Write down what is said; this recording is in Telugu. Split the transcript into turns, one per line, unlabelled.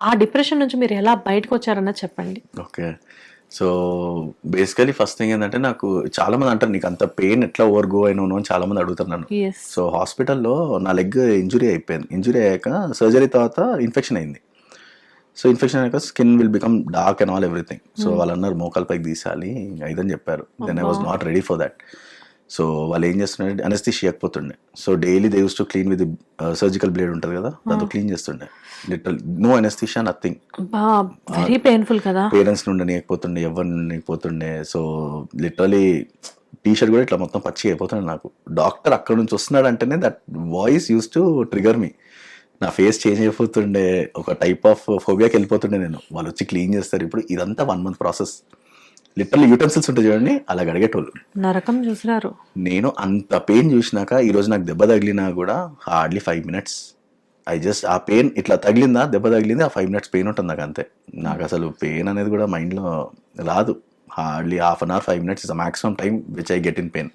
ఆ డిప్రెషన్ నుంచి మీరు ఎలా బయటకొచ్చారన్నది చెప్పండి?
Okay. So, basically first thing ఏందంటే, నాకు చాలామంది అంటారు, "నీకు అంత పెయిన్ ఎట్లా ఓవర్‌గో అయినావు" అని చాలామంది అడుగుతారు నన్ను.
యెస్.
సో, హాస్పిటల్‌లో నా లెగ్ ఇంజ్యూరీ అయిపోయింది. ఇంజ్యూరీ అయ్యాక సర్జరీ తర్వాత ఇన్ఫెక్షన్ అయింది. సో, ఇన్ఫెక్షన్ అయ్యాక skin will become dark and all everything. So, వాళ్ళన్నారు మోకాలు పైకి తీసేయాలి ఇదని చెప్పారు. దెన్ ఐ
అబ్బా!
Was not ready for that. So, వాళ్ళు ఏం చేస్తున్నారంటే అనస్థీషియా ఇయ్యకపోతుండే. So, daily they used to clean with surgical blade ఉంటది కదా! దాంతో క్లీన్ చేస్తుండే. Literally no anaesthesia nothing.
అబ్బా! వెరీ పెయిన్‌ఫుల్ కదా!
పేరెంట్స్‌ని ఉండనీయకపోతుండే, ఎవరిని ఉండనీయకపోతుండే. సో, లిటరల్లీ టీ షర్ట్ కూడా ఇట్లా మొత్తం పచ్చిగా అయిపోతుండే నాకు. డాక్టర్ అక్కడి నుంచి వస్తున్నాడంటేనే that voice used to trigger me. నా ఫేస్ చేంజ్ అయిపోతుండే. ఒక టైప్ ఆఫ్ ఫోబియాకి వెళ్ళిపోతుండే నేను. వాళ్ళు వచ్చి క్లీన్ చేస్తారు. ఇప్పుడు ఇదంతా 1 మంత్ ప్రాసెస్. లిటరల్లీ యూటెన్సిల్స్ ఉంటాయి చూడండి, అలాగ అడిగేటోళ్ళు.
నరకం చూసినారు.
నేను అంత పెయిన్ చూసినాక ఈరోజు నాకు దెబ్బ తగిలినా కూడా హార్డ్లీ 5 మినిట్స్. ఆ పెయిన్ ఇట్లా తగిలిందా, దెబ్బ తగిలింది, ఆ 5 మినిట్స్ పెయిన్ ఉంటుంది నాకు అంతే. నాకు అసలు పెయిన్ అనేది కూడా మైండ్లో రాదు. Hardly half an hour 5 minutes is the maximum time which I get in pain.